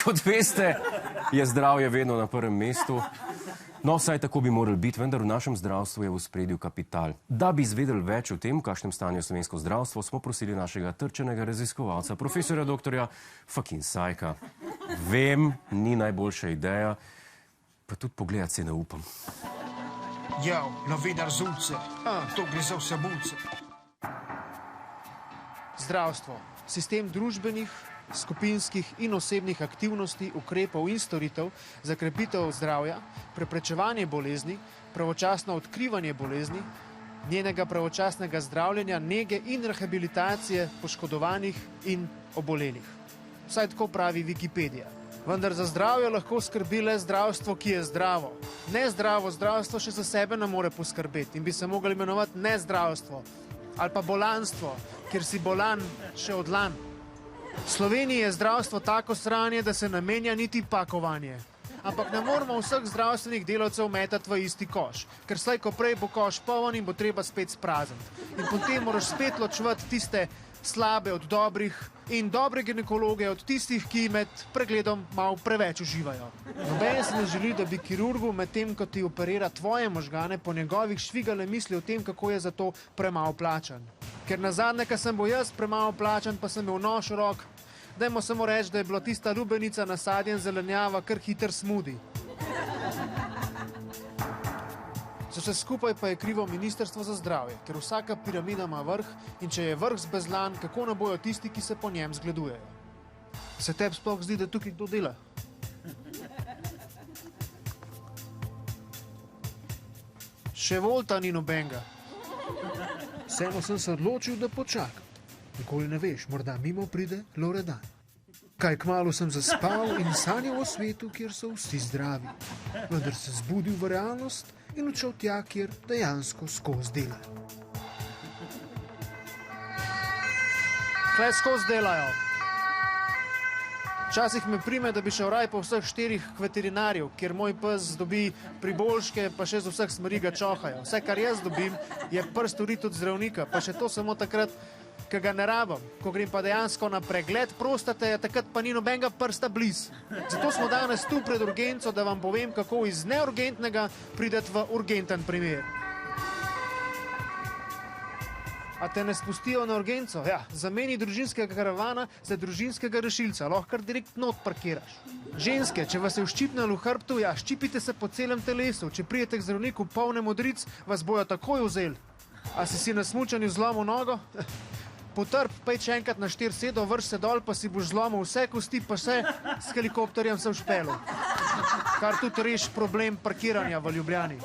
Kot veste, je zdravje vedno na prvem mestu. No, vsaj tako bi morali biti, vendar v našem zdravstvu je v ospredju kapital. Da bi izvedeli več o tem, v kakšnem stanju slovensko zdravstvo, smo prosili našega trčenega raziskovalca, profesorja doktorja Fakin Sajka. Vem, ni najboljša ideja, pa tudi pogledati se ne upam. Ja, novinar Zulce. To gre za vse bulce. Zdravstvo. Sistem družbenih, skupinskih in osebnih aktivnosti, ukrepov in storitev za krepitev zdravja, preprečevanje bolezni, pravočasno odkrivanje bolezni, njenega pravočasnega zdravljenja, nege in rehabilitacije poškodovanih in obolelih. Vsaj tako pravi Wikipedija. Vendar za zdravje lahko skrbi le zdravstvo, ki je zdravo. Nezdravo zdravstvo še za sebe ne more poskrbeti in bi se mogli imenovati nezdravstvo ali pa bolanstvo, kjer si bolan še od lan. V Sloveniji je zdravstvo tako sranje, da se namenja niti pakovanje. Ampak ne moramo vseh zdravstvenih delavcev metati v isti koš, ker slej ko prej bo koš poln in bo treba spet sprazniti. In potem moraš spet ločevati tiste slabe od dobrih in dobre ginekologe od tistih, ki med pregledom malo preveč uživajo. Noben se ne želi, da bi kirurgu med tem, ko ti operira tvoje možgane, po njegovih švigale misli o tem, kako je za to premalo plačan. Ker nazadnje, ko sem bil jaz premalo plačan, pa sem imel nož v rok, dajmo samo reči, da je bila tista lubenica na sadje in zelenjava kar hiter smudi. Za vse skupaj pa je krivo Ministrstvo za zdravje, ker vsaka piramida ima vrh in če je vrh zbezlan, kako ne bojo tisti, ki se po njem zgledujejo. Se tebi sploh zdi, da tukaj kdo dela? Še volta ni nobenga. Vseeno sem se odločil, da počakam. Nikoli ne veš, morda mimo pride Loredan. Kaj kmalu sem zaspal in sanjal o svetu, kjer so vsi zdravi. Vendar se zbudil v realnost in odšel tja, kjer dejansko skozi delajo. Kle skozi delajo. Včasih me prime, da bi šel raj po vseh 4 k veterinarju, kjer moj pes dobi priboljške, pa še z vseh smeri ga čohajo. Vse, kar jaz dobim, je prst urit od zdravnika, pa še to samo takrat, ki ga ne rabim. Ko grem pa dejansko na pregled prostate, takrat pa ni nobenega prsta bliz. Zato smo danes tu pred urgenco, da vam povem, kako iz neurgentnega prideti v urgenten primer. A te ne spustijo na urgenco? Ja, zameni družinskega karavana za družinskega rešilca, lahko kar direkt not parkiraš. Ženske, če vas je vščipnilo v hrbtu, ja, ščipite se po celem telesu. Če prijete k zdravniku polne modric, vas bojo takoj vzeli. A si na smučanju zlomil nogo? Potrp, pej še enkrat na 4 sedo, vrš se dol, pa si boš zlomil vse kosti, pa se s helikopterjem se všpelo. Kar tudi reš problem parkiranja v Ljubljani.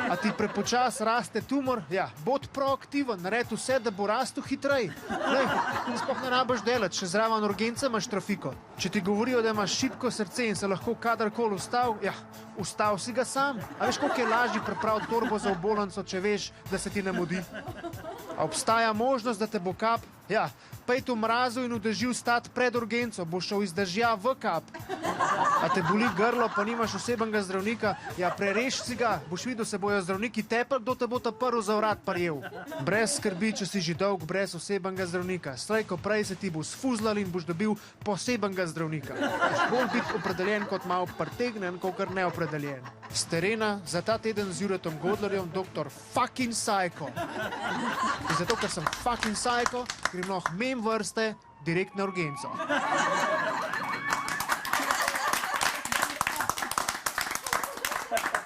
A ti prepočas raste tumor? Ja, bod proaktiven, naredi vse, da bo rastel hitrej. Lej, sploh ne rabiš delati, še zraven urgence imaš trafiko. Če ti govorijo, da imaš šibko srce in se lahko kadarkoli ustav, ja, ustav si ga sam. A veš, koliko je lažje pripraviti torbo za obolenco, če veš, da se ti ne mudi? A obstaja možnost, da te bo kap? Ja, pejt v mrazu in v dežju stati pred urgenco, bo šel iz dežja v kap. A te boli grlo, pa nimaš osebnega zdravnika? Ja, prereš si ga, boš videl, se bojo zdravniki tepli, kdo te bo ta prv za vrat prijel. Brez skrbi, če si že dolg brez osebnega zdravnika. Slej ko prej se ti bo sfuzlal in boš dobil posebnega zdravnika. Bolj biti opredeljen kot malo pretegnen, kakor neopredeljen. S terena za ta teden z Juretom Godlerjem doktor Fakin Sajko. In zato, ker sem fucking psycho, grem lahko mem vrste direkt na urgenco.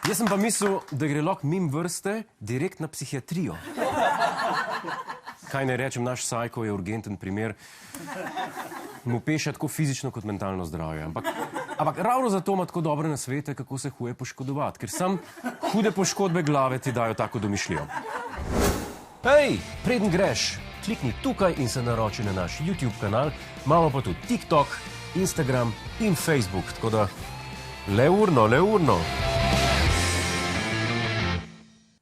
Jaz sem pa mislil, da gre lahko mim vrste direkt na psihiatrijo. Kaj ne rečem, naš psycho je urgenten primer. Mu peša tako fizično kot mentalno zdravje. Ampak ravno zato ima tako dobre nasvete, kako se huje poškodovati. Ker sam hude poškodbe glave ti dajo tako domišljijo. Hej, preden greš, klikni tukaj in se naroči na naš YouTube kanal, imamo pa tudi TikTok, Instagram in Facebook, tako da le urno.